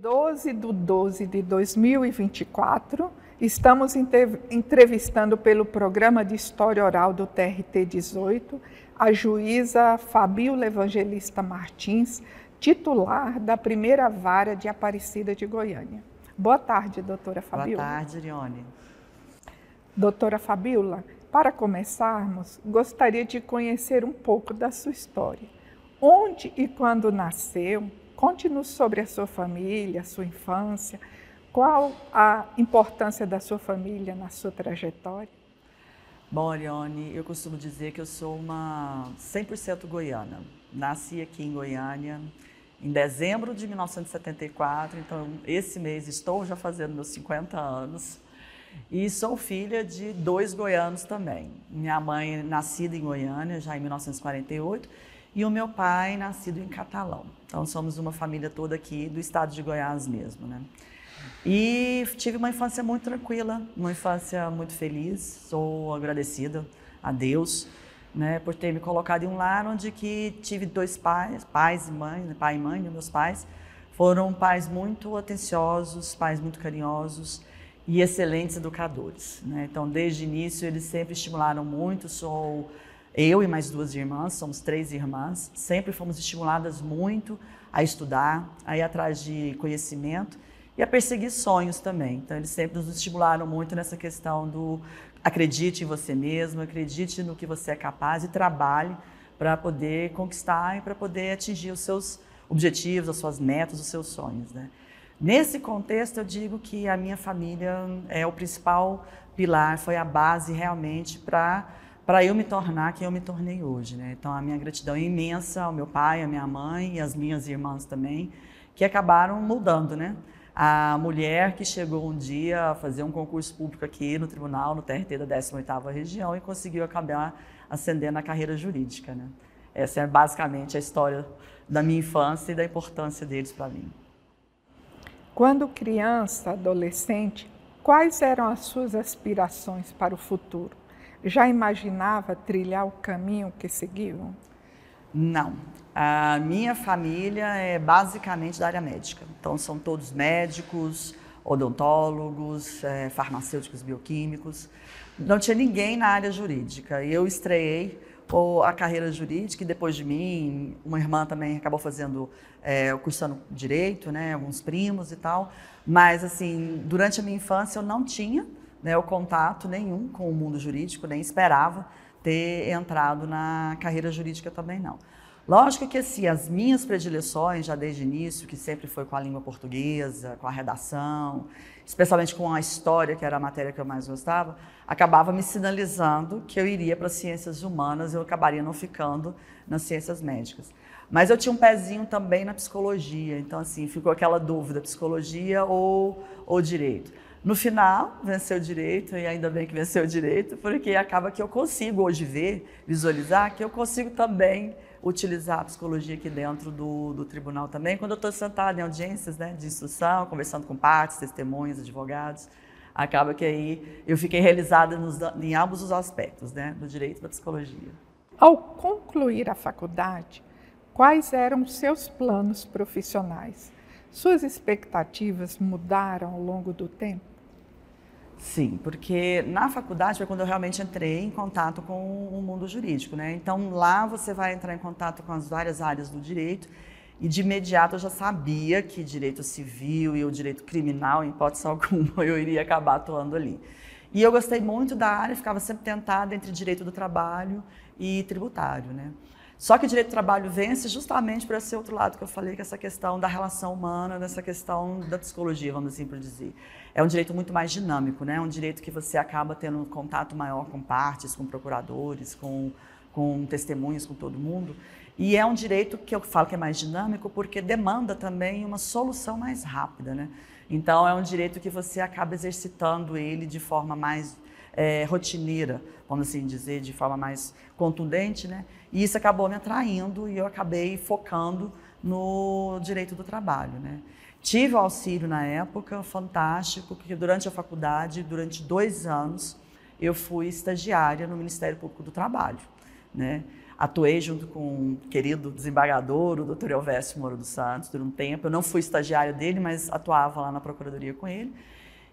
12/12/2024, estamos entrevistando pelo programa de História Oral do TRT 18 a juíza Fabíola Evangelista Martins, titular da primeira vara de Aparecida de Goiânia. Boa tarde, doutora Fabíola. Boa tarde, Irione. Doutora Fabíola, para começarmos, gostaria de conhecer um pouco da sua história. Onde e quando nasceu? Conte-nos sobre a sua família, a sua infância. Qual a importância da sua família na sua trajetória? Bom, Irione, eu costumo dizer que eu sou uma 100% goiana. Nasci aqui em Goiânia em dezembro de 1974, então esse mês estou já fazendo meus 50 anos. E sou filha de 2 goianos também. Minha mãe nascida em Goiânia, já em 1948, e o meu pai nascido em Catalão. Então somos uma família toda aqui do estado de Goiás mesmo, né? E tive uma infância muito tranquila, uma infância muito feliz. Sou agradecida a Deus, né, por ter me colocado em um lar onde que tive 2 pais e mãe, né, pai e mãe, né, meus pais. Foram pais muito atenciosos, pais muito carinhosos e excelentes educadores, né? Então, desde o início, eles sempre estimularam muito. Eu e mais 2 irmãs, somos 3 irmãs, sempre fomos estimuladas muito a estudar, a ir atrás de conhecimento e a perseguir sonhos também. Então, eles sempre nos estimularam muito nessa questão do acredite em você mesmo, acredite no que você é capaz e trabalhe para poder conquistar e para poder atingir os seus objetivos, as suas metas, os seus sonhos, né? Nesse contexto, eu digo que a minha família é o principal pilar, foi a base realmente para eu me tornar quem eu me tornei hoje, né? Então, a minha gratidão é imensa ao meu pai, à minha mãe e às minhas irmãs também, que acabaram mudando, né? A mulher que chegou um dia a fazer um concurso público aqui no tribunal, no TRT da 18ª região, e conseguiu acabar ascendendo na carreira jurídica, né? Essa é basicamente a história da minha infância e da importância deles para mim. Quando criança, adolescente, quais eram as suas aspirações para o futuro? Já imaginava trilhar o caminho que seguiam? Não. A minha família é basicamente da área médica. Então, são todos médicos, odontólogos, farmacêuticos, bioquímicos. Não tinha ninguém na área jurídica. Eu estreiei a carreira jurídica e depois de mim, uma irmã também acabou cursando direito, né, alguns primos e tal. Mas, assim, durante a minha infância eu não tinha, né, o contato nenhum com o mundo jurídico, nem esperava ter entrado na carreira jurídica também não. Lógico que assim, as minhas predileções, já desde o início, que sempre foi com a língua portuguesa, com a redação, especialmente com a história, que era a matéria que eu mais gostava, acabava me sinalizando que eu iria para as ciências humanas, eu acabaria não ficando nas ciências médicas. Mas eu tinha um pezinho também na psicologia, então assim, ficou aquela dúvida, psicologia ou direito. No final, venceu o direito, e ainda bem que venceu o direito, porque acaba que eu consigo hoje visualizar que eu consigo também utilizar a psicologia aqui dentro do tribunal também, quando eu estou sentada em audiências, né, de instrução, conversando com partes, testemunhas, advogados, acaba que aí eu fiquei realizada em ambos os aspectos, né, do direito e da psicologia. Ao concluir a faculdade, quais eram os seus planos profissionais? Suas expectativas mudaram ao longo do tempo? Sim, porque na faculdade foi quando eu realmente entrei em contato com o mundo jurídico, né? Então lá você vai entrar em contato com as várias áreas do direito e de imediato eu já sabia que direito civil e o direito criminal, em hipótese alguma, eu iria acabar atuando ali. E eu gostei muito da área, ficava sempre tentada entre direito do trabalho e tributário, né? Só que o direito do trabalho vence justamente por esse outro lado que eu falei, que é essa questão da relação humana, dessa questão da psicologia, vamos assim por dizer. É um direito muito mais dinâmico, né? É um direito que você acaba tendo um contato maior com partes, com procuradores, com testemunhas, com todo mundo. E é um direito que eu falo que é mais dinâmico porque demanda também uma solução mais rápida, né? Então, é um direito que você acaba exercitando ele de forma mais rotineira, vamos assim dizer, de forma mais contundente, né? E isso acabou me atraindo e eu acabei focando no direito do trabalho, né? Tive o auxílio na época, fantástico, porque durante a faculdade, durante 2 anos, eu fui estagiária no Ministério Público do Trabalho, né? Atuei junto com um querido desembargador, o doutor Elvésio Moura dos Santos, por um tempo. Eu não fui estagiária dele, mas atuava lá na Procuradoria com ele.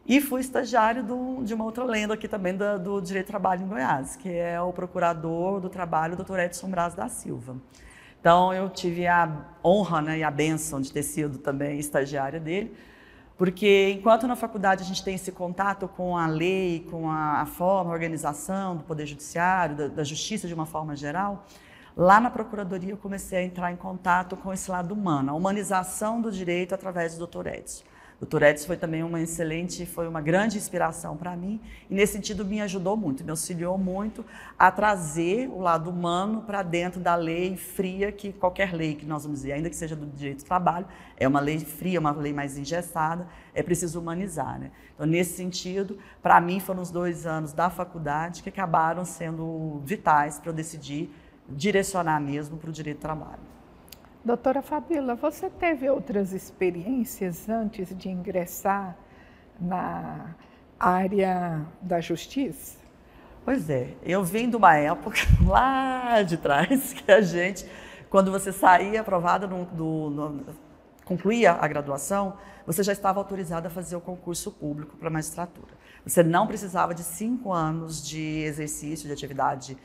E fui estagiário de uma outra lenda aqui também do Direito do Trabalho em Goiás, que é o procurador do trabalho, o doutor Edson Braz da Silva. Então, eu tive a honra, né, e a bênção de ter sido também estagiária dele, porque enquanto na faculdade a gente tem esse contato com a lei, com a forma, a organização do Poder Judiciário, da Justiça de uma forma geral, lá na Procuradoria eu comecei a entrar em contato com esse lado humano, a humanização do direito através do doutor Edson. O Dr. Edson foi também foi uma grande inspiração para mim e nesse sentido me ajudou muito, me auxiliou muito a trazer o lado humano para dentro da lei fria, que qualquer lei que nós vamos dizer, ainda que seja do direito do trabalho, é uma lei fria, uma lei mais engessada, é preciso humanizar, né? Então, nesse sentido, para mim foram os 2 anos da faculdade que acabaram sendo vitais para eu decidir direcionar mesmo para o direito do trabalho. Doutora Fabíola, você teve outras experiências antes de ingressar na área da justiça? Pois é, eu vim de uma época lá de trás que a gente, quando você saía aprovada, concluía a graduação, você já estava autorizada a fazer o concurso público para a magistratura. Você não precisava de 5 anos de exercício, de atividade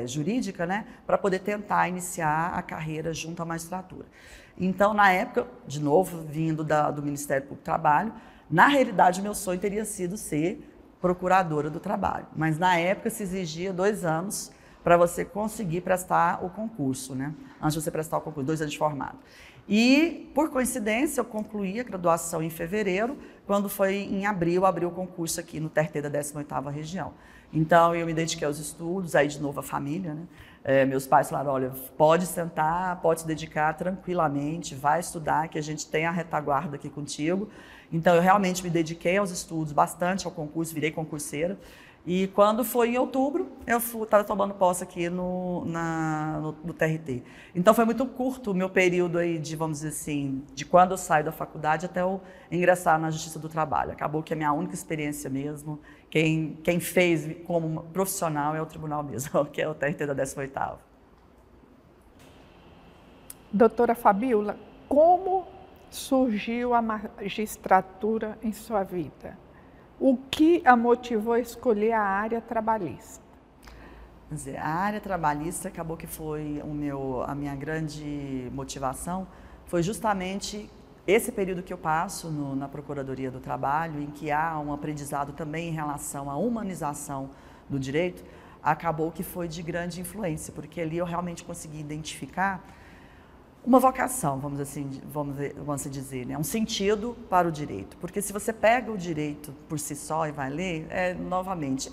jurídica, né, para poder tentar iniciar a carreira junto à magistratura. Então, na época, de novo, vindo do Ministério Público do Trabalho, na realidade, o meu sonho teria sido ser procuradora do trabalho. Mas, na época, se exigia 2 anos para você conseguir prestar o concurso, né, antes de você prestar o concurso, 2 anos de formado. E, por coincidência, eu concluí a graduação em fevereiro, quando foi em abril, abri o concurso aqui no TRT da 18ª Região. Então, eu me dediquei aos estudos, aí de novo a família, né? Meus pais falaram, olha, pode sentar, pode se dedicar tranquilamente, vai estudar, que a gente tem a retaguarda aqui contigo. Então, eu realmente me dediquei aos estudos, bastante ao concurso, virei concurseira. E quando foi em outubro, eu estava tomando posse aqui no TRT. Então foi muito curto o meu período aí de, vamos dizer assim, de quando eu saio da faculdade até eu ingressar na Justiça do Trabalho. Acabou que a minha única experiência mesmo, quem fez como profissional é o tribunal mesmo, que é o TRT da 18ª. Doutora Fabíola, como surgiu a magistratura em sua vida? O que a motivou a escolher a área trabalhista? Quer dizer, a área trabalhista acabou que foi a minha grande motivação, foi justamente esse período que eu passo na Procuradoria do Trabalho, em que há um aprendizado também em relação à humanização do direito, acabou que foi de grande influência, porque ali eu realmente consegui identificar uma vocação, vamos dizer, né? Um sentido para o direito. Porque se você pega o direito por si só e vai ler, novamente,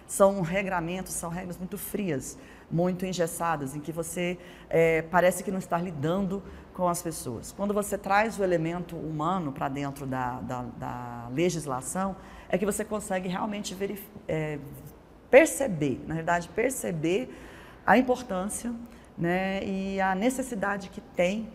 são regramentos, são regras muito frias, muito engessadas, em que você parece que não está lidando com as pessoas. Quando você traz o elemento humano para dentro da legislação, é que você consegue realmente perceber a importância, né, e a necessidade que tem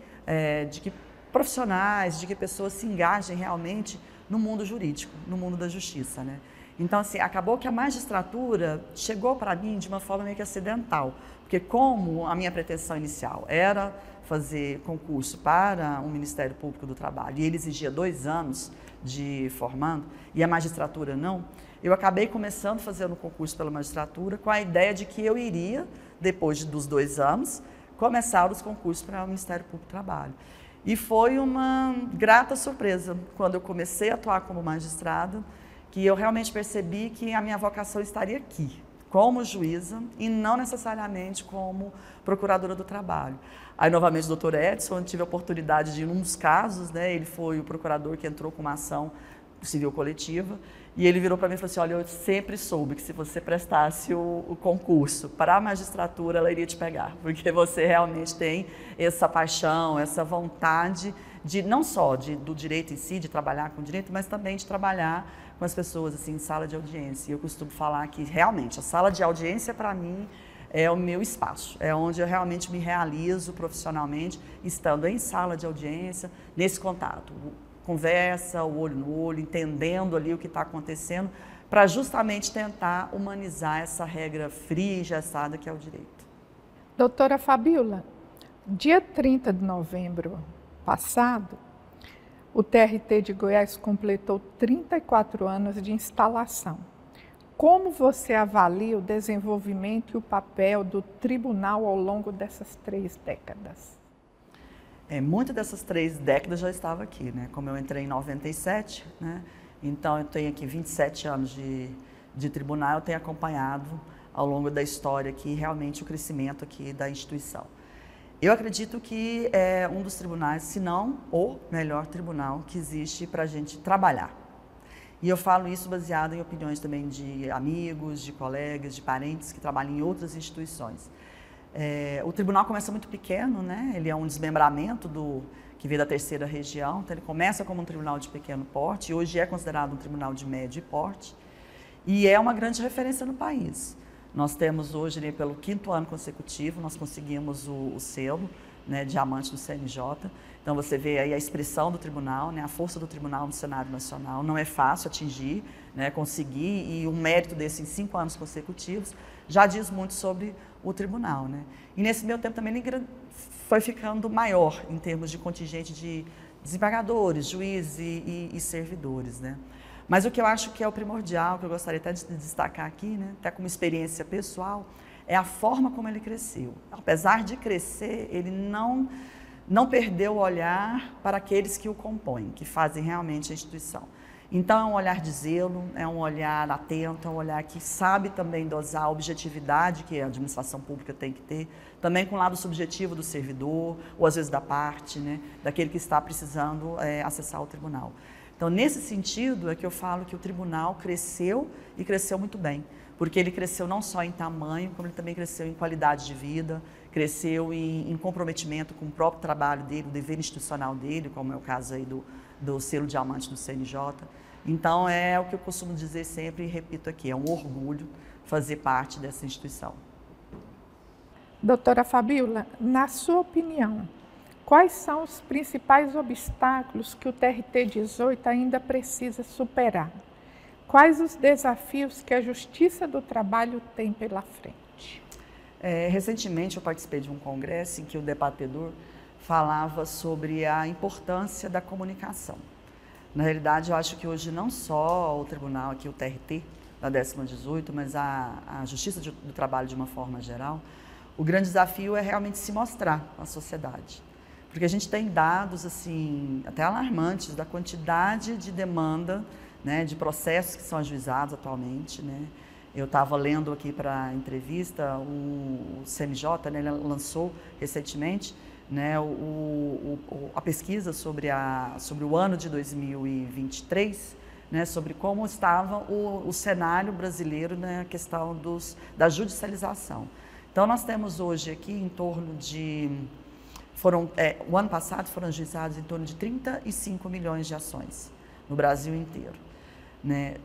de que profissionais, de que pessoas se engajem realmente no mundo jurídico, no mundo da justiça, né? Então, assim, acabou que a magistratura chegou para mim de uma forma meio que acidental, porque como a minha pretensão inicial era fazer concurso para o Ministério Público do Trabalho e ele exigia 2 anos de formando e a magistratura não, eu acabei começando fazendo o concurso pela magistratura com a ideia de que eu iria, depois dos 2 anos, começar os concursos para o Ministério Público do Trabalho. E foi uma grata surpresa quando eu comecei a atuar como magistrada, que eu realmente percebi que a minha vocação estaria aqui, como juíza e não necessariamente como procuradora do trabalho. Aí, novamente, o doutor Edson, eu tive a oportunidade de ir num dos casos, né, ele foi o procurador que entrou com uma ação civil coletiva, e ele virou para mim e falou assim, olha, eu sempre soube que se você prestasse o concurso para a magistratura, ela iria te pegar, porque você realmente tem essa paixão, essa vontade de não só do direito em si, de trabalhar com o direito, mas também de trabalhar com as pessoas assim, em sala de audiência. E eu costumo falar que realmente a sala de audiência para mim é o meu espaço, é onde eu realmente me realizo profissionalmente, estando em sala de audiência, nesse contato. Conversa, o olho no olho, entendendo ali o que está acontecendo, para justamente tentar humanizar essa regra fria e engessada que é o direito. Doutora Fabíola, dia 30 de novembro passado, o TRT de Goiás completou 34 anos de instalação. Como você avalia o desenvolvimento e o papel do tribunal ao longo dessas 3 décadas? Muitas dessas 3 décadas já estava aqui, né? Como eu entrei em 97, né? Então eu tenho aqui 27 anos de tribunal, eu tenho acompanhado ao longo da história aqui realmente o crescimento aqui da instituição. Eu acredito que é um dos tribunais, se não o melhor tribunal que existe para a gente trabalhar. E eu falo isso baseado em opiniões também de amigos, de colegas, de parentes que trabalham em outras instituições. O tribunal começa muito pequeno, né? Ele é um desmembramento que veio da 3ª região, então ele começa como um tribunal de pequeno porte e hoje é considerado um tribunal de médio porte e é uma grande referência no país. Nós temos hoje, né, pelo 5º ano consecutivo, nós conseguimos o selo, né, diamante do CNJ. Então você vê aí a expressão do tribunal, né, a força do tribunal no cenário nacional. Não é fácil atingir, né, conseguir, e o mérito desse em 5 anos consecutivos já diz muito sobre o tribunal, né. E nesse meio tempo também ele foi ficando maior em termos de contingente de desembargadores, juízes e servidores, né. Mas o que eu acho que é o primordial, que eu gostaria até de destacar aqui, né, até como experiência pessoal, é a forma como ele cresceu. Apesar de crescer, ele não perdeu o olhar para aqueles que o compõem, que fazem realmente a instituição. Então, é um olhar de zelo, é um olhar atento, é um olhar que sabe também dosar a objetividade que a administração pública tem que ter, também com o lado subjetivo do servidor, ou às vezes da parte, né, daquele que está precisando acessar o tribunal. Então, nesse sentido, é que eu falo que o tribunal cresceu e cresceu muito bem, porque ele cresceu não só em tamanho, como ele também cresceu em qualidade de vida, cresceu em comprometimento com o próprio trabalho dele, o dever institucional dele, como é o caso aí do selo diamante do CNJ. Então, é o que eu costumo dizer sempre e repito aqui, é um orgulho fazer parte dessa instituição. Doutora Fabíola, na sua opinião, quais são os principais obstáculos que o TRT 18 ainda precisa superar? Quais os desafios que a Justiça do Trabalho tem pela frente? Recentemente eu participei de um congresso em que o debatedor falava sobre a importância da comunicação. Na realidade, eu acho que hoje não só o tribunal, aqui o TRT, da 10ª 18, mas a Justiça do Trabalho de uma forma geral, o grande desafio é realmente se mostrar à sociedade. Porque a gente tem dados assim, até alarmantes da quantidade de demanda, né, de processos que são ajuizados atualmente, né. Eu estava lendo aqui para a entrevista, o CNJ, né, ele lançou recentemente, né, a pesquisa sobre o ano de 2023, né, sobre como estava o cenário brasileiro na questão da judicialização. Então, nós temos hoje aqui em torno de... o ano passado foram ajuizados em torno de 35 milhões de ações no Brasil inteiro, né?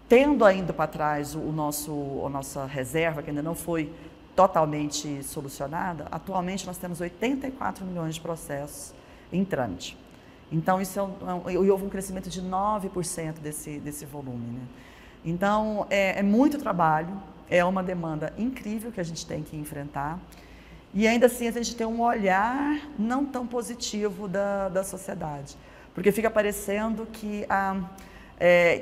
Tendo ainda para trás a nossa reserva, que ainda não foi totalmente solucionada, atualmente nós temos 84 milhões de processos em trâmite. Então, houve um crescimento de 9% desse volume, né? Então, é muito trabalho, é uma demanda incrível que a gente tem que enfrentar. E ainda assim a gente tem um olhar não tão positivo da sociedade, porque fica parecendo que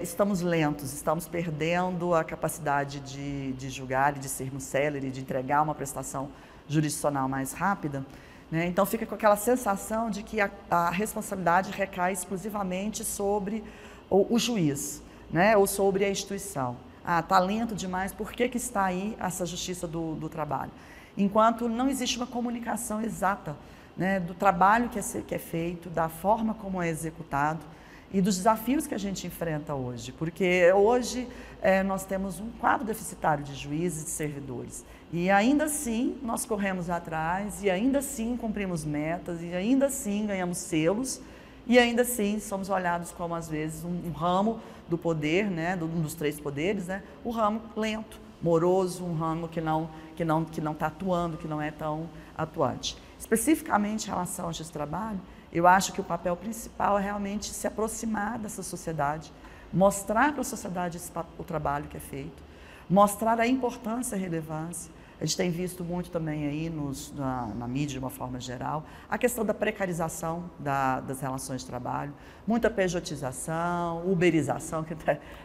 estamos lentos, estamos perdendo a capacidade de julgar e de sermos céleres, de entregar uma prestação jurisdicional mais rápida, né? Então fica com aquela sensação de que a responsabilidade recai exclusivamente sobre o juiz, né? Ou sobre a instituição. Está lento demais, por que está aí essa justiça do trabalho? Enquanto não existe uma comunicação exata, né, do trabalho que é feito, da forma como é executado e dos desafios que a gente enfrenta hoje. Porque hoje nós temos um quadro deficitário de juízes e de servidores. E ainda assim nós corremos atrás, e ainda assim cumprimos metas, e ainda assim ganhamos selos, e ainda assim somos olhados como, às vezes, um ramo do poder, né, um dos 3 poderes, né, o ramo lento, moroso, um ramo que não está atuando, que não é tão atuante. Especificamente em relação ao justiça do trabalho, eu acho que o papel principal é realmente se aproximar dessa sociedade, mostrar para a sociedade o trabalho que é feito, mostrar a importância e a relevância, A gente tem visto muito também aí na mídia, de uma forma geral, a questão da precarização das relações de trabalho, muita pejotização, uberização, que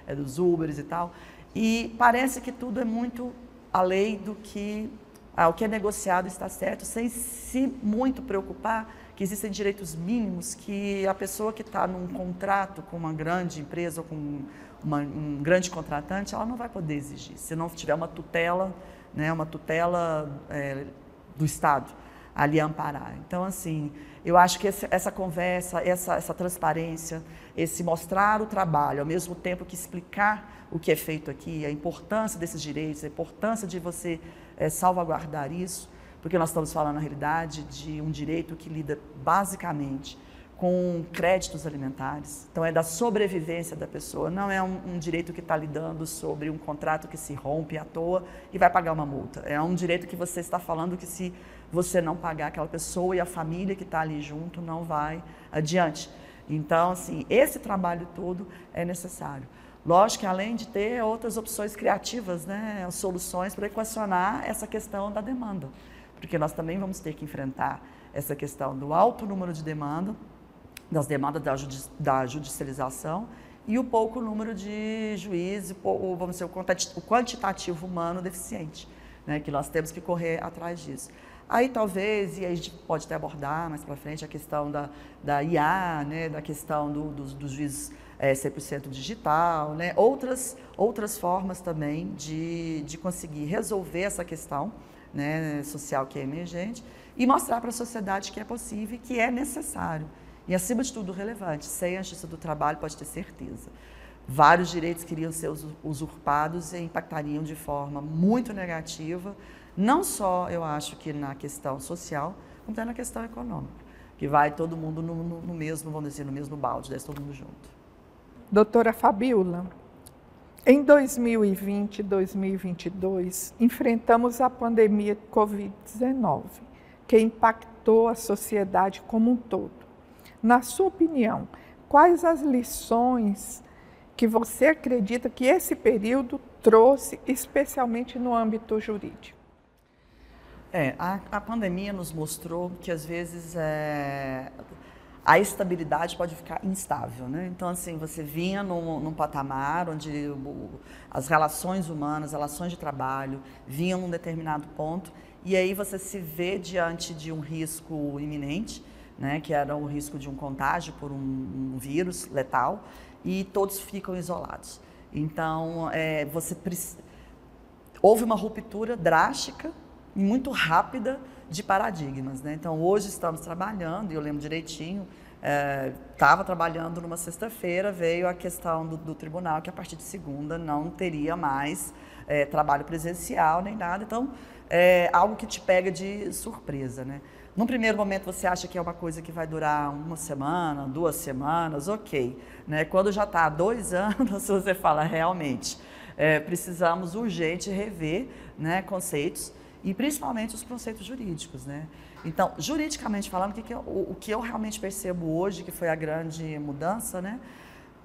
é dos Ubers e tal. E parece que tudo é muito a lei do que o que é negociado está certo, sem se muito preocupar que existem direitos mínimos que a pessoa que está num contrato com uma grande empresa ou com um grande contratante, ela não vai poder exigir, se não tiver uma tutela, né, uma tutela do Estado ali a amparar. Então, assim, eu acho que essa conversa, essa transparência, esse mostrar o trabalho, ao mesmo tempo que explicar o que é feito aqui, a importância desses direitos, a importância de você salvaguardar isso, porque nós estamos falando, na realidade, de um direito que lida basicamente com créditos alimentares. Então, é da sobrevivência da pessoa, não é um direito que está lidando sobre um contrato que se rompe à toa e vai pagar uma multa. É um direito que você está falando que se você não pagar, aquela pessoa e a família que está ali junto não vai adiante. Então, assim, esse trabalho todo é necessário. Lógico que além de ter outras opções criativas, né, soluções para equacionar essa questão da demanda, porque nós também vamos ter que enfrentar essa questão do alto número de demanda, das demandas da judicialização e o pouco número de juízes, vamos dizer, o quantitativo humano deficiente, né, que nós temos que correr atrás disso. Aí talvez, e aí a gente pode até abordar mais para frente a questão da IA, né, da questão dos juízes 100% digital, né, outras formas também de conseguir resolver essa questão, né, social que é emergente e mostrar para a sociedade que é possível e que é necessário. E, acima de tudo, relevante. Sem a justiça do trabalho, pode ter certeza. Vários direitos que iriam ser usurpados e impactariam de forma muito negativa, não só, eu acho, que na questão social, como até na questão econômica, que vai todo mundo no mesmo, vamos dizer, no mesmo balde, desce todo mundo junto. Doutora Fabíola, em 2020 e 2022, enfrentamos a pandemia de Covid-19, que impactou a sociedade como um todo. Na sua opinião, quais as lições que você acredita que esse período trouxe, especialmente no âmbito jurídico? A pandemia nos mostrou que, às vezes, a estabilidade pode ficar instável, né? Então, assim, você vinha num patamar onde as relações humanas, relações de trabalho, vinham num determinado ponto, e aí você se vê diante de um risco iminente, né, que era o risco de um contágio por um vírus letal, e todos ficam isolados. Então, houve uma ruptura drástica e muito rápida de paradigmas, né? Então, hoje estamos trabalhando, e eu lembro direitinho, estava trabalhando numa sexta-feira, veio a questão do tribunal, que a partir de segunda não teria mais trabalho presencial nem nada, então, algo que te pega de surpresa, né? Num primeiro momento você acha que é uma coisa que vai durar uma semana, 2 semanas, ok. Né? Quando já está há 2 anos, você fala, realmente, precisamos urgente rever, né, conceitos, e principalmente os conceitos jurídicos. Né? Então, juridicamente falando, o que eu realmente percebo hoje, que foi a grande mudança, né?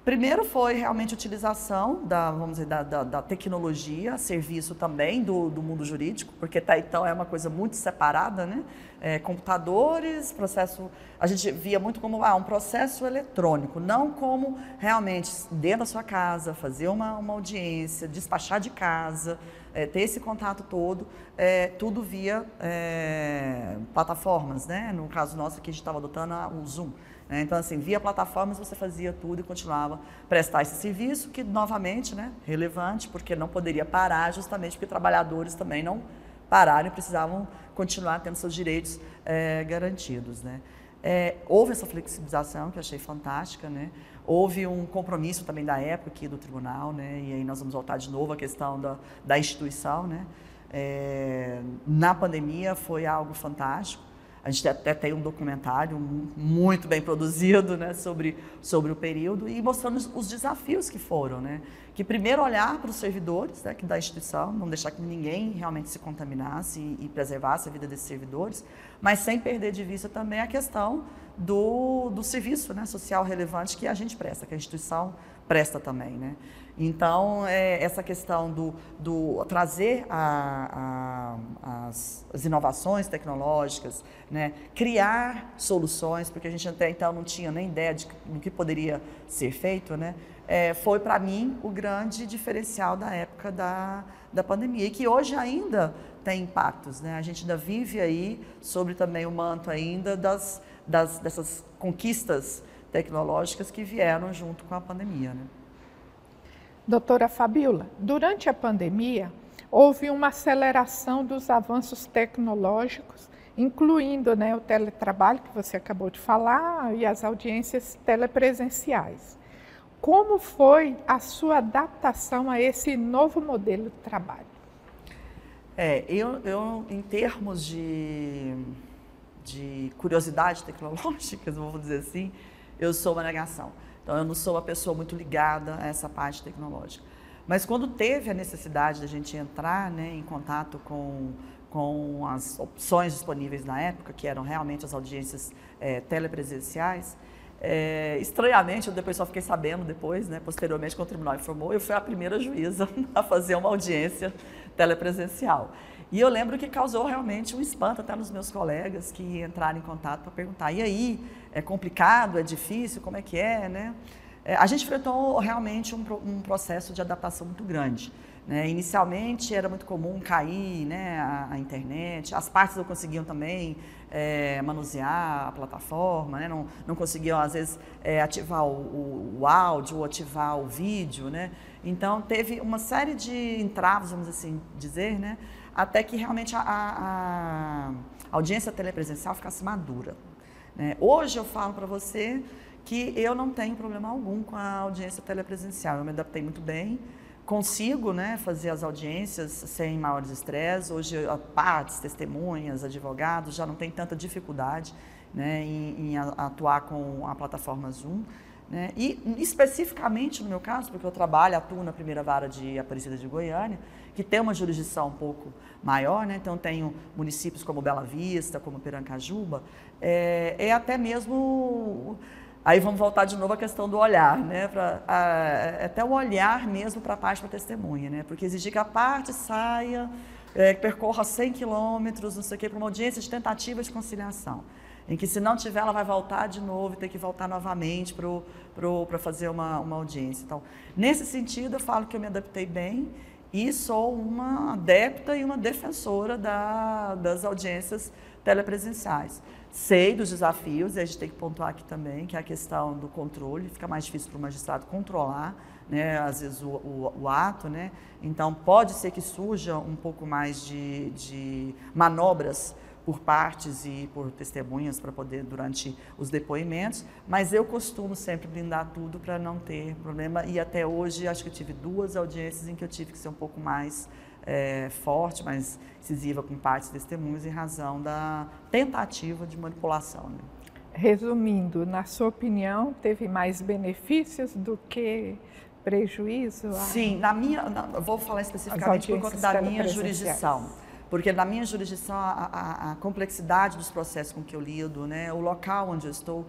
Primeiro foi realmente a utilização vamos dizer, da tecnologia, serviço também do mundo jurídico, porque até então é uma coisa muito separada, né? Computadores, processo, a gente via muito como um processo eletrônico, não como realmente dentro da sua casa, fazer uma audiência, despachar de casa, ter esse contato todo, tudo via plataformas, né? No caso nosso aqui a gente estava adotando o Zoom. Então, assim, via plataformas você fazia tudo e continuava a prestar esse serviço, que, novamente, né, relevante, porque não poderia parar, justamente porque trabalhadores também não pararam e precisavam continuar tendo seus direitos garantidos. Né? Houve essa flexibilização, que eu achei fantástica, né? Houve um compromisso também da época aqui do tribunal, né? E aí nós vamos voltar de novo à questão da instituição. Né? Na pandemia foi algo fantástico. A gente até tem um documentário muito bem produzido, né, sobre o período e mostrando os desafios que foram. Né? Que primeiro olhar para os servidores, né, da instituição, não deixar que ninguém realmente se contaminasse e preservasse a vida desses servidores, mas sem perder de vista também a questão do serviço, né, social relevante que a gente presta, que a instituição presta também, né? Então, essa questão do trazer as inovações tecnológicas, né? Criar soluções, porque a gente até então não tinha nem ideia do que poderia ser feito, né? Foi para mim o grande diferencial da época da pandemia, e que hoje ainda tem impactos, né? A gente ainda vive aí sobre também o manto ainda dessas conquistas tecnológicas que vieram junto com a pandemia, né? Doutora Fabíola, durante a pandemia, houve uma aceleração dos avanços tecnológicos, incluindo, né, o teletrabalho, que você acabou de falar, e as audiências telepresenciais. Como foi a sua adaptação a esse novo modelo de trabalho? Eu em termos de curiosidade tecnológica, vamos dizer assim, eu sou uma negação. Então, eu não sou uma pessoa muito ligada a essa parte tecnológica. Mas quando teve a necessidade da gente entrar, né, em contato com as opções disponíveis na época, que eram realmente as audiências telepresenciais, estranhamente, eu depois só fiquei sabendo depois, né, posteriormente, quando o tribunal informou, eu fui a primeira juíza a fazer uma audiência telepresencial. E eu lembro que causou realmente um espanto até nos meus colegas que entraram em contato para perguntar, e aí, é complicado, é difícil, como é que é, né? A gente enfrentou realmente um processo de adaptação muito grande, né? Inicialmente era muito comum cair, né, a internet, as partes não conseguiam também manusear a plataforma, né? Não conseguiam às vezes ativar o áudio ou ativar o vídeo, né? Então teve uma série de entraves, vamos assim dizer, né? Até que realmente a audiência telepresencial ficasse madura, né? Hoje eu falo para você que eu não tenho problema algum com a audiência telepresencial, eu me adaptei muito bem, consigo, né, fazer as audiências sem maiores estresses. Hoje, partes, testemunhas, advogados já não tem tanta dificuldade, né, em atuar com a plataforma Zoom, né? E especificamente no meu caso, porque eu atuo na primeira vara de Aparecida de Goiânia, que tem uma jurisdição um pouco maior, né? Então tenho municípios como Bela Vista, como Pirancajuba, até mesmo... Aí vamos voltar de novo à questão do olhar, né? Até o olhar mesmo para a parte da testemunha, né? Porque exigir que a parte saia, percorra 100 quilômetros, não sei o quê, para uma audiência de tentativa de conciliação, em que se não tiver, ela vai voltar de novo e ter que voltar novamente para fazer uma audiência. Então, nesse sentido, eu falo que eu me adaptei bem e sou uma adepta e uma defensora das audiências telepresenciais. Sei dos desafios, e a gente tem que pontuar aqui também, que é a questão do controle, fica mais difícil para o magistrado controlar, né, às vezes o ato, né? Então pode ser que surja um pouco mais de manobras por partes e por testemunhas para poder durante os depoimentos, mas eu costumo sempre blindar tudo para não ter problema, e até hoje acho que eu tive 2 audiências em que eu tive que ser um pouco mais forte, mais incisiva com partes e testemunhas em razão da tentativa de manipulação, né? Resumindo, na sua opinião, teve mais benefícios do que prejuízo? Sim, eu vou falar especificamente por conta da minha jurisdição. Porque na minha jurisdição, a complexidade dos processos com que eu lido, né, o local onde eu estou,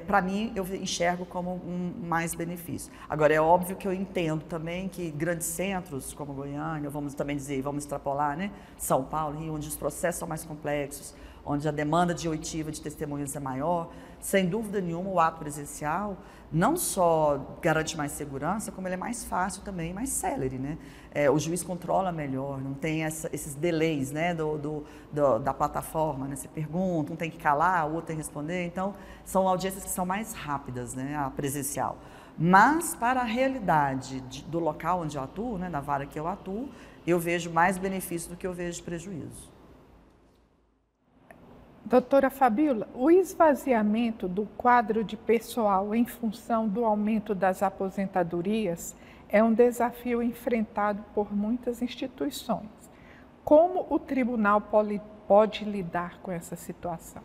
para mim, eu enxergo como um mais benefício. Agora, é óbvio que eu entendo também que grandes centros, como Goiânia, vamos também dizer, vamos extrapolar, né, São Paulo, Rio, onde os processos são mais complexos, onde a demanda de oitiva de testemunhas é maior, sem dúvida nenhuma, o ato presencial não só garante mais segurança, como ele é mais fácil também, mais célere, né? O juiz controla melhor, não tem esses delays, né, da plataforma, né? Você pergunta, um tem que calar, o outro tem que responder, então são audiências que são mais rápidas, né, a presencial. Mas para a realidade do local onde eu atuo, né, da vara que eu atuo, eu vejo mais benefício do que eu vejo prejuízo. Doutora Fabíola, o esvaziamento do quadro de pessoal em função do aumento das aposentadorias é um desafio enfrentado por muitas instituições. Como o tribunal pode lidar com essa situação?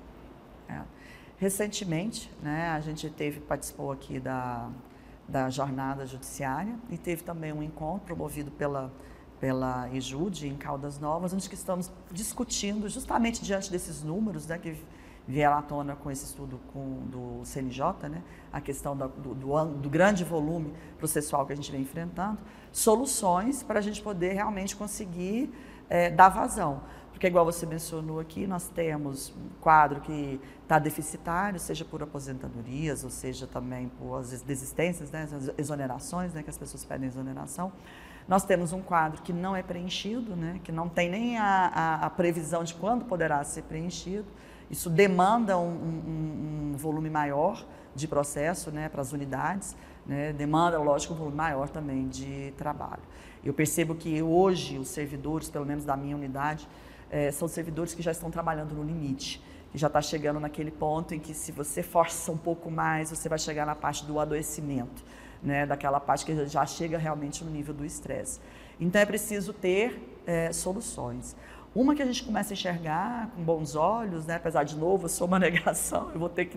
Recentemente, né, a gente participou aqui da jornada judiciária e teve também um encontro promovido pela EJUD em Caldas Novas, onde que estamos discutindo justamente diante desses números, né, que vieram à tona com esse estudo do CNJ, né, a questão do grande volume processual que a gente vem enfrentando, soluções para a gente poder realmente conseguir dar vazão. Porque, igual você mencionou aqui, nós temos um quadro que está deficitário, seja por aposentadorias, ou seja também por as desistências, né, as exonerações, né, que as pessoas pedem exoneração. Nós temos um quadro que não é preenchido, né, que não tem nem a previsão de quando poderá ser preenchido. Isso demanda um volume maior de processo, né, para as unidades, né, demanda, lógico, um volume maior também de trabalho. Eu percebo que hoje os servidores, pelo menos da minha unidade, são servidores que já estão trabalhando no limite, que já está chegando naquele ponto em que, se você força um pouco mais, você vai chegar na parte do adoecimento, né, daquela parte que já chega realmente no nível do estresse. Então é preciso ter soluções. Uma que a gente começa a enxergar com bons olhos, né, apesar de novo, eu sou uma negação, eu vou ter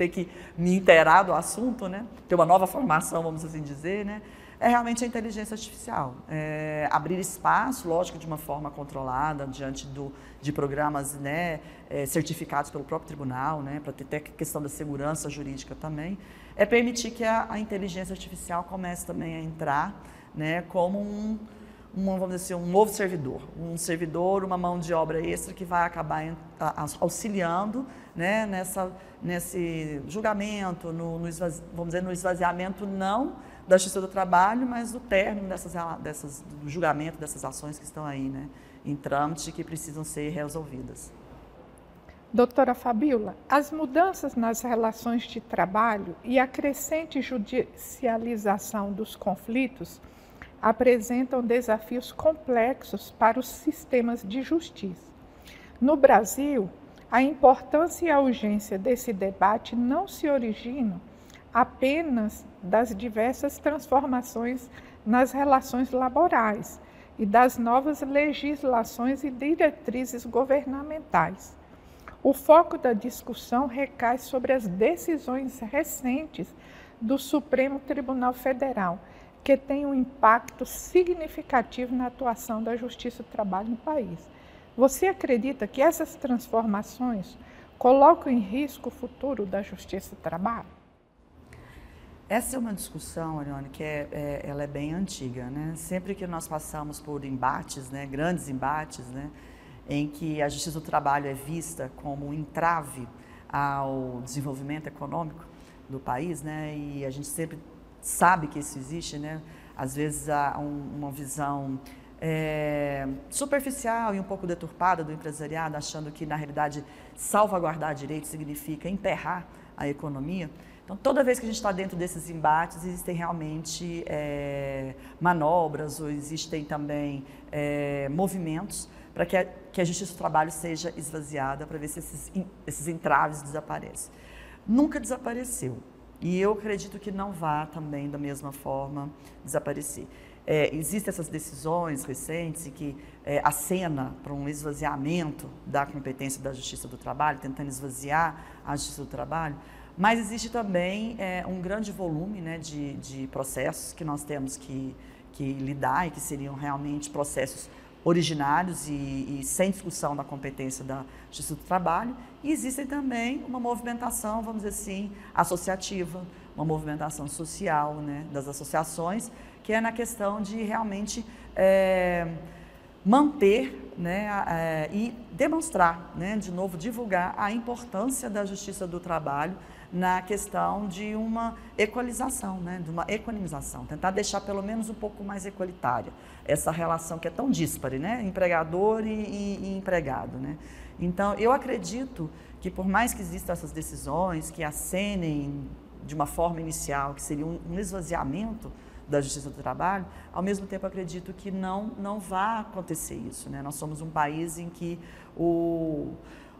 que me inteirar do assunto, né, ter uma nova formação, vamos assim dizer, né, é realmente a inteligência artificial. Abrir espaço, lógico, de uma forma controlada, diante de programas, né, certificados pelo próprio tribunal, né, para ter a questão da segurança jurídica também, permitir que a inteligência artificial comece também a entrar, né, como vamos dizer assim, um novo servidor, uma mão de obra extra que vai acabar auxiliando, né, nesse julgamento, vamos dizer, no esvaziamento não da Justiça do Trabalho, mas do término do julgamento dessas ações que estão aí, né, em trâmite e que precisam ser resolvidas. Doutora Fabíola, as mudanças nas relações de trabalho e a crescente judicialização dos conflitos apresentam desafios complexos para os sistemas de justiça. No Brasil, a importância e a urgência desse debate não se originam apenas das diversas transformações nas relações laborais e das novas legislações e diretrizes governamentais. O foco da discussão recai sobre as decisões recentes do Supremo Tribunal Federal, que tem um impacto significativo na atuação da Justiça do Trabalho no país. Você acredita que essas transformações colocam em risco o futuro da Justiça do Trabalho? Essa é uma discussão, Ariane, que ela é bem antiga, né? Sempre que nós passamos por embates, né, grandes embates, né, em que a Justiça do Trabalho é vista como um entrave ao desenvolvimento econômico do país, né, e a gente sempre sabe que isso existe, né? Às vezes há uma visão superficial e um pouco deturpada do empresariado, achando que, na realidade, salvaguardar direitos significa emperrar a economia. Então, toda vez que a gente está dentro desses embates, existem realmente manobras ou existem também movimentos para que a Justiça do Trabalho seja esvaziada, para ver se esses entraves desaparecem. Nunca desapareceu. E eu acredito que não vá também da mesma forma desaparecer. Existem essas decisões recentes em que acena para um esvaziamento da competência da Justiça do Trabalho, tentando esvaziar a Justiça do Trabalho, mas existe também um grande volume, né, de processos que nós temos que lidar e que seriam realmente processos originários e sem discussão da competência da Justiça do Trabalho. E existe também uma movimentação, vamos dizer assim, associativa, uma movimentação social, né, das associações, que é na questão de realmente manter, né, e demonstrar, né, de novo, divulgar a importância da Justiça do Trabalho na questão de uma equalização, né, de uma equanimização, tentar deixar pelo menos um pouco mais equalitária essa relação que é tão díspare, né, empregador e empregado, né. Então, eu acredito que, por mais que existam essas decisões que acenem de uma forma inicial, que seria um esvaziamento da Justiça do Trabalho, ao mesmo tempo acredito que não vai acontecer isso, né. Nós somos um país em que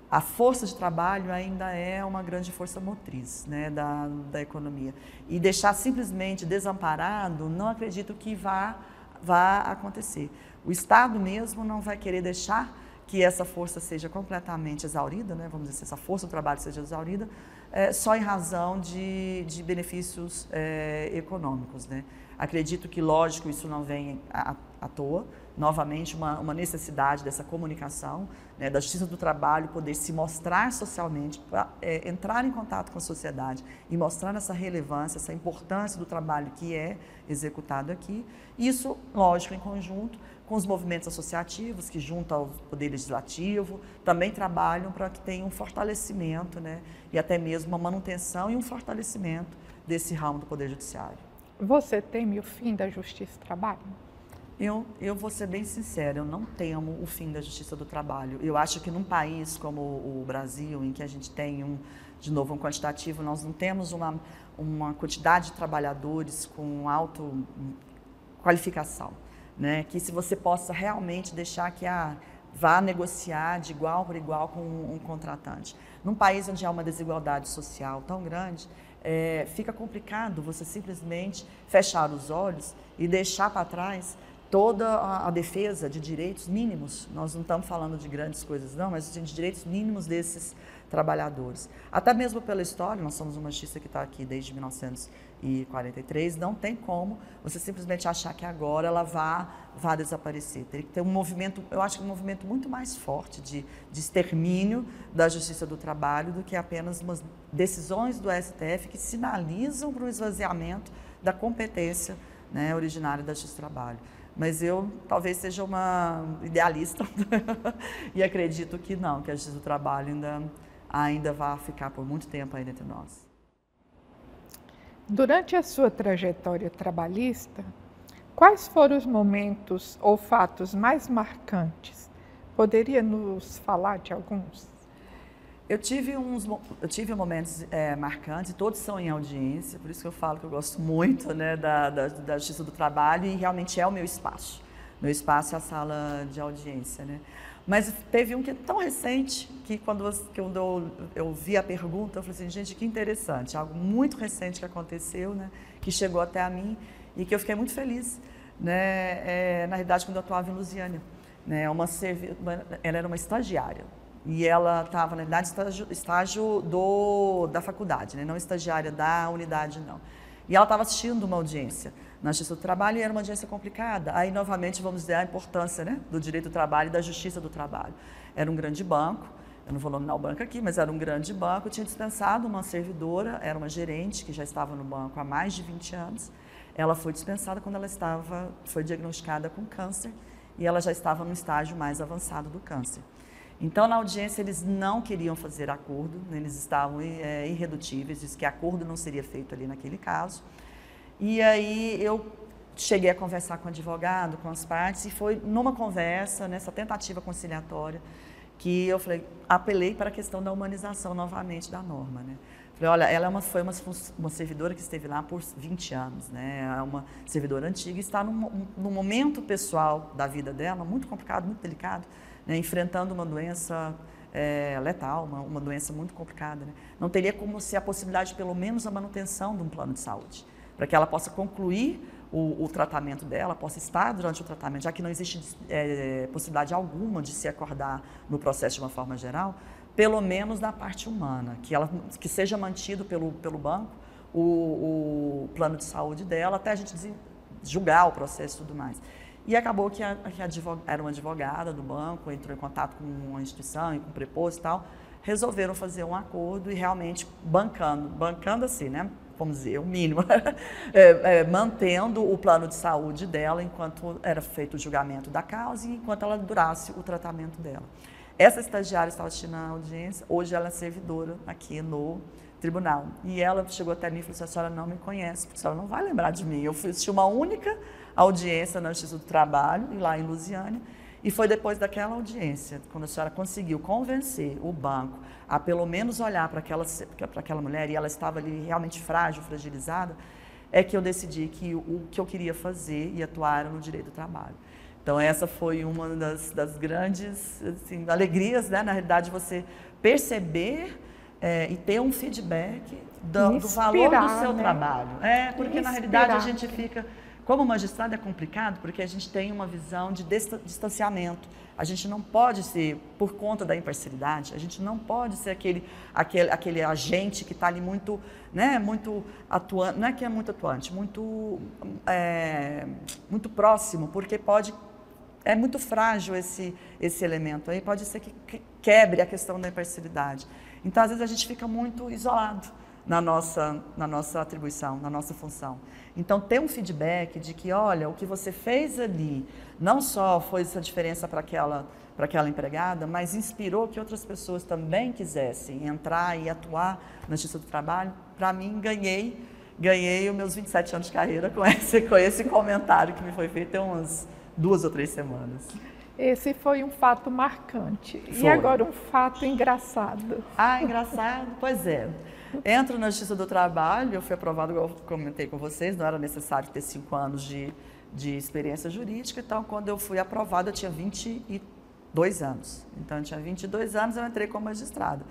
a força de trabalho ainda é uma grande força motriz, né, da economia. E deixar simplesmente desamparado, não acredito que vá acontecer. O Estado mesmo não vai querer deixar que essa força seja completamente exaurida, né, vamos dizer assim, essa força do trabalho seja exaurida, só em razão de benefícios econômicos, né. Acredito que, lógico, isso não vem à toa. Novamente, uma necessidade dessa comunicação, né, da Justiça do Trabalho poder se mostrar socialmente, entrar em contato com a sociedade e mostrar essa relevância, essa importância do trabalho que é executado aqui. Isso, lógico, em conjunto com os movimentos associativos que, junto ao Poder Legislativo, também trabalham para que tenha um fortalecimento, né, e até mesmo uma manutenção e um fortalecimento desse ramo do Poder Judiciário. Você teme o fim da Justiça do Trabalho? Eu vou ser bem sincera, eu não temo o fim da Justiça do Trabalho. Eu acho que num país como o Brasil, em que a gente tem, de novo, um quantitativo, nós não temos uma quantidade de trabalhadores com alta qualificação, né? Que se você possa realmente deixar que vá negociar de igual para igual com um contratante. Num país onde há uma desigualdade social tão grande, fica complicado você simplesmente fechar os olhos e deixar para trás toda a defesa de direitos mínimos. Nós não estamos falando de grandes coisas não, mas de direitos mínimos desses trabalhadores. Até mesmo pela história, nós somos uma justiça que está aqui desde 1943, não tem como você simplesmente achar que agora ela vá desaparecer. Teria que ter um movimento, eu acho que um movimento muito mais forte de extermínio da Justiça do Trabalho do que apenas umas decisões do STF que sinalizam para o esvaziamento da competência, né, originária da Justiça do Trabalho. Mas eu talvez seja uma idealista e acredito que não, que a Justiça do Trabalho ainda vai ficar por muito tempo ainda entre nós. Durante a sua trajetória trabalhista, quais foram os momentos ou fatos mais marcantes? Poderia nos falar de alguns? Eu tive momentos marcantes, e todos são em audiência, por isso que eu falo que eu gosto muito, né, da Justiça do Trabalho e realmente é o meu espaço. Meu espaço é a sala de audiência, né? Mas teve um que é tão recente que quando eu vi a pergunta, eu falei assim, gente, que interessante, algo muito recente que aconteceu, né, que chegou até a mim e que eu fiquei muito feliz, né, na realidade, quando eu atuava em Lusiânia, né, ela era uma estagiária. E ela estava, na verdade, estágio da faculdade, né? Não estagiária da unidade, não. E ela estava assistindo uma audiência na Justiça do Trabalho e era uma audiência complicada. Aí, novamente, vamos dizer a importância, né, do direito do trabalho e da Justiça do Trabalho. Era um grande banco, eu não vou nominar o banco aqui, mas era um grande banco, tinha dispensado uma servidora, era uma gerente que já estava no banco há mais de 20 anos. Ela foi dispensada quando ela foi diagnosticada com câncer e ela já estava no estágio mais avançado do câncer. Então, na audiência, eles não queriam fazer acordo, né? Eles estavam irredutíveis, disse que acordo não seria feito ali naquele caso. E aí eu cheguei a conversar com o advogado, com as partes, e foi numa conversa, nessa tentativa conciliatória, que eu apelei para a questão da humanização novamente da norma, né? Falei, olha, ela foi uma servidora que esteve lá por 20 anos, né? É uma servidora antiga e está num momento pessoal da vida dela, muito complicado, muito delicado, né, enfrentando uma doença letal, uma doença muito complicada. Né? Não teria como ser a possibilidade, pelo menos, a manutenção de um plano de saúde, para que ela possa concluir o tratamento dela, possa estar durante o tratamento, já que não existe possibilidade alguma de se acordar no processo de uma forma geral, pelo menos na parte humana, que seja mantido pelo banco o plano de saúde dela, até a gente julgar o processo e tudo mais. E acabou que era uma advogada do banco, entrou em contato com uma instituição e com o preposto e tal, resolveram fazer um acordo e realmente bancando assim, né? Vamos dizer, o mínimo, mantendo o plano de saúde dela enquanto era feito o julgamento da causa e enquanto ela durasse o tratamento dela. Essa estagiária estava assistindo a audiência, hoje ela é servidora aqui no tribunal. E ela chegou até mim e falou assim, a senhora não me conhece, porque a senhora não vai lembrar de mim. Eu fui assistir uma única audiência na Justiça do Trabalho, lá em Lusiânia, e foi depois daquela audiência, quando a senhora conseguiu convencer o banco a pelo menos olhar para aquela mulher, e ela estava ali realmente frágil, fragilizada, é que eu decidi que o que eu queria fazer e atuar era no direito do trabalho. Então essa foi uma das grandes assim, alegrias, né? Na realidade, você perceber e ter um feedback do valor do seu trabalho. Porque na realidade a gente fica Como magistrado é complicado porque a gente tem uma visão de distanciamento. A gente não pode ser, por conta da imparcialidade, a gente não pode ser aquele agente que está ali muito, né, muito atuante, não é que é muito atuante, muito próximo, porque é muito frágil esse elemento aí, pode ser que quebre a questão da imparcialidade. Então, às vezes, a gente fica muito isolado na nossa atribuição, na nossa função. Então, ter um feedback de que, olha, o que você fez ali não só foi essa diferença para aquela empregada, mas inspirou que outras pessoas também quisessem entrar e atuar na Justiça do Trabalho. Para mim, ganhei os meus 27 anos de carreira com esse comentário que me foi feito há umas 2 ou 3 semanas. Esse foi um fato marcante. Foi. E agora um fato engraçado. Ah, engraçado? Pois é. Entro na Justiça do Trabalho, eu fui aprovado, eu comentei com vocês, não era necessário ter 5 anos de experiência jurídica, então quando eu fui aprovada eu tinha 22 anos. Então eu tinha 22 anos, eu entrei como magistrada.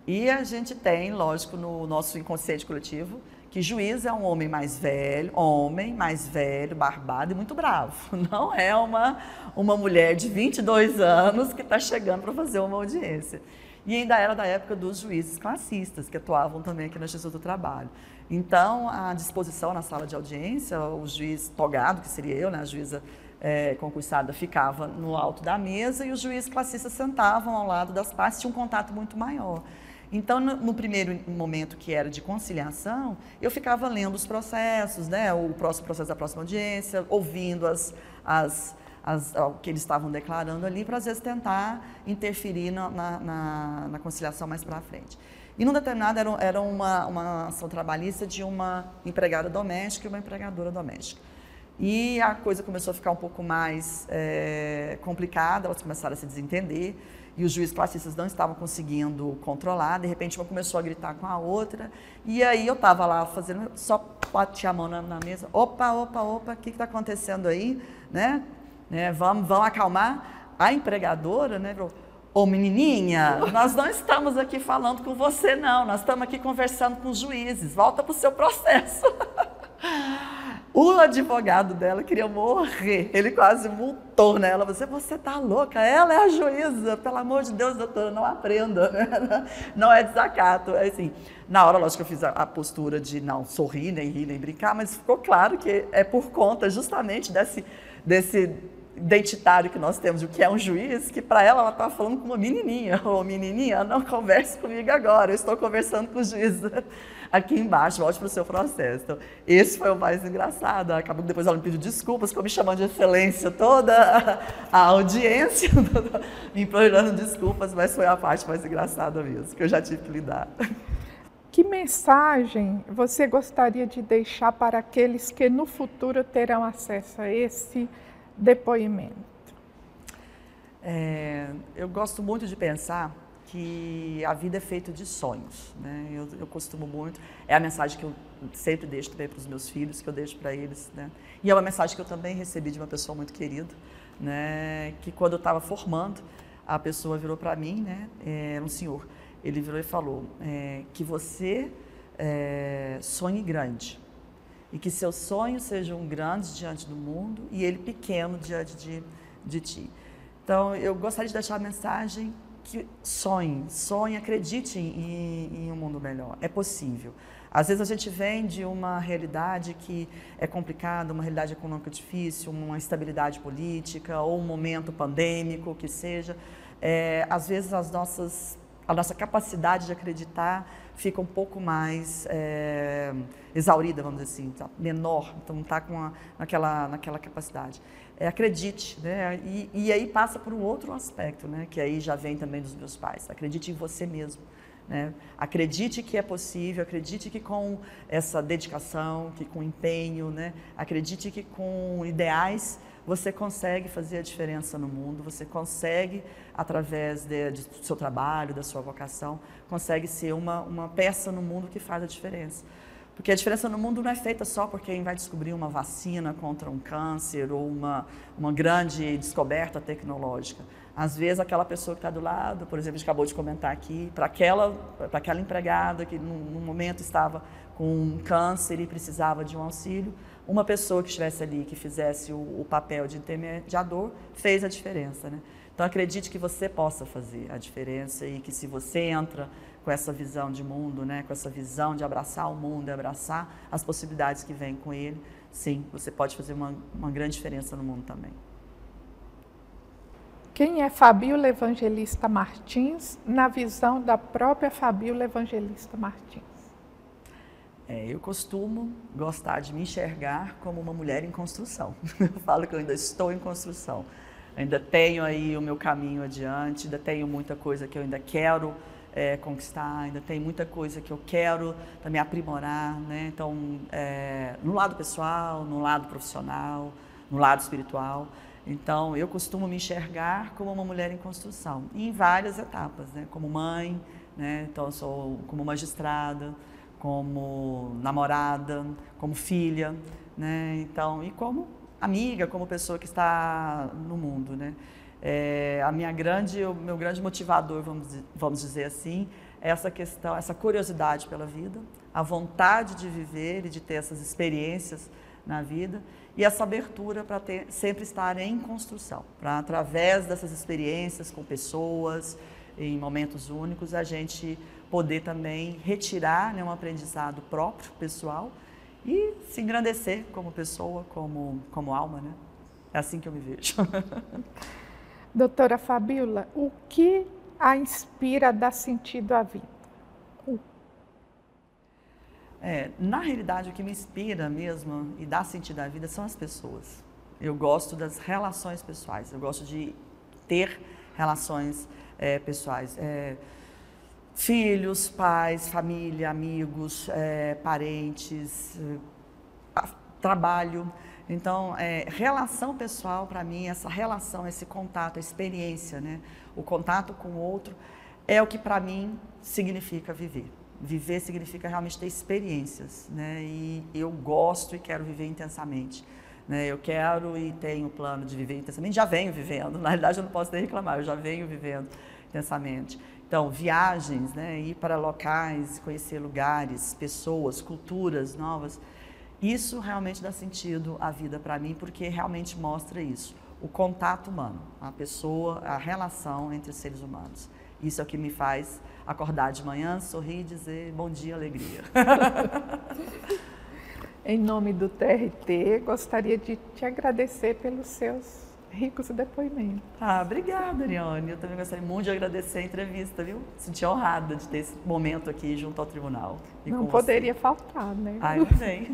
E a gente tem, lógico, no nosso inconsciente coletivo, que juiz é um homem mais velho, barbado e muito bravo. Não é uma mulher de 22 anos que está chegando para fazer uma audiência. E ainda era da época dos juízes classistas, que atuavam também aqui na Justiça do Trabalho. Então, à disposição na sala de audiência, o juiz togado, que seria eu, né, a juíza concursada, ficava no alto da mesa e os juízes classistas sentavam ao lado das partes, tinha um contato muito maior. Então, no primeiro momento, que era de conciliação, eu ficava lendo os processos, né, o próximo processo da próxima audiência, ouvindo o que eles estavam declarando ali, para às vezes tentar interferir na conciliação mais para frente. E num determinado era uma ação trabalhista de uma empregada doméstica e uma empregadora doméstica. E a coisa começou a ficar um pouco mais complicada, elas começaram a se desentender, e os juízes classistas não estavam conseguindo controlar, de repente uma começou a gritar com a outra, e aí eu estava lá fazendo, só bati a mão na mesa, opa, o que está acontecendo aí, né? Vamos acalmar. A empregadora, né, falou, ô menininha, nós não estamos aqui falando com você não, nós estamos aqui conversando com os juízes, volta para o seu processo. O advogado dela queria morrer, ele quase multou nela, você tá louca, ela é a juíza, pelo amor de Deus, doutora, não aprenda, né? Não é desacato. Assim, na hora, lógico, eu fiz a postura de não sorrir, nem rir, nem brincar, mas ficou claro que é por conta justamente desse identitário que nós temos, o que é um juiz, que para ela estava falando com uma menininha. Ô menininha, não converse comigo agora, eu estou conversando com o juiz aqui embaixo, volte para o seu processo. Então, esse foi o mais engraçado. Acabou que depois ela me pediu desculpas, ficou me chamando de excelência toda a audiência, me implorando desculpas, mas foi a parte mais engraçada mesmo, que eu já tive que lidar. Que mensagem você gostaria de deixar para aqueles que no futuro terão acesso a esse depoimento? Eu gosto muito de pensar que a vida é feita de sonhos, né? Eu costumo muito, é a mensagem que eu sempre deixo também para os meus filhos, que eu deixo para eles, né? E é uma mensagem que eu também recebi de uma pessoa muito querida, né? Que quando eu estava formando, a pessoa virou para mim, né? Era um senhor, ele virou e falou que você sonhe grande, e que seus sonhos sejam grandes diante do mundo e ele pequeno diante de ti. Então, eu gostaria de deixar a mensagem que sonhe, acredite em um mundo melhor. É possível. Às vezes a gente vem de uma realidade que é complicada, uma realidade econômica difícil, uma instabilidade política ou um momento pandêmico, que seja. Às vezes a nossa capacidade de acreditar fica um pouco mais exaurida, vamos dizer assim, tá? Menor, então não está naquela capacidade. Acredite, né? E aí passa por um outro aspecto, né? Que aí já vem também dos meus pais. Acredite em você mesmo, né? Acredite que é possível, acredite que com essa dedicação, que com empenho, né? Acredite que com ideais você consegue fazer a diferença no mundo, você consegue, através do seu trabalho, da sua vocação, consegue ser uma peça no mundo que faz a diferença. Porque a diferença no mundo não é feita só por quem vai descobrir uma vacina contra um câncer ou uma grande descoberta tecnológica. Às vezes, aquela pessoa que está do lado, por exemplo, a gente acabou de comentar aqui, para aquela empregada que no momento estava com um câncer e precisava de um auxílio, uma pessoa que estivesse ali, que fizesse o papel de intermediador, fez a diferença, né? Então, acredite que você possa fazer a diferença e que se você entra com essa visão de mundo, né, com essa visão de abraçar o mundo e abraçar as possibilidades que vêm com ele, sim, você pode fazer uma grande diferença no mundo também. Quem é Fabíola Evangelista Martins, na visão da própria Fabíola Evangelista Martins? Eu costumo gostar de me enxergar como uma mulher em construção. Eu falo que eu ainda estou em construção. Ainda tenho aí o meu caminho adiante, ainda tenho muita coisa que eu ainda quero conquistar, ainda tem muita coisa que eu quero também aprimorar, né? Então, no lado pessoal, no lado profissional, no lado espiritual. Então, eu costumo me enxergar como uma mulher em construção, em várias etapas, né? Como mãe, né? Então, eu sou como magistrada, como namorada, como filha, né? Então, e como amiga, como pessoa que está no mundo, né? O meu grande motivador, vamos dizer assim, é essa questão, essa curiosidade pela vida, a vontade de viver e de ter essas experiências na vida e essa abertura para sempre estar em construção, para através dessas experiências com pessoas, em momentos únicos, a gente poder também retirar, né, um aprendizado próprio, pessoal, e se engrandecer como pessoa, como alma, né? É assim que eu me vejo. Doutora Fabíola, o que a inspira a dar sentido à vida? Na realidade, o que me inspira mesmo e dá sentido à vida são as pessoas. Eu gosto das relações pessoais, eu gosto de ter relações pessoais. Filhos, pais, família, amigos, parentes, trabalho. Então, relação pessoal, para mim, essa relação, esse contato, a experiência, né? O contato com o outro é o que, para mim, significa viver. Viver significa realmente ter experiências, né? E eu gosto e quero viver intensamente, né? Eu quero e tenho o plano de viver intensamente, já venho vivendo, na realidade eu não posso nem reclamar, eu já venho vivendo intensamente. Então, viagens, né? Ir para locais, conhecer lugares, pessoas, culturas novas, isso realmente dá sentido à vida para mim, porque realmente mostra isso, o contato humano, a pessoa, a relação entre os seres humanos. Isso é o que me faz acordar de manhã, sorrir e dizer bom dia, alegria. Em nome do TRT, gostaria de te agradecer pelos seus ricos depoimentos. Obrigada, Ariane. Eu também gostaria muito de agradecer a entrevista, viu? Senti honrada de ter esse momento aqui junto ao tribunal. Não poderia faltar, né? Não vem.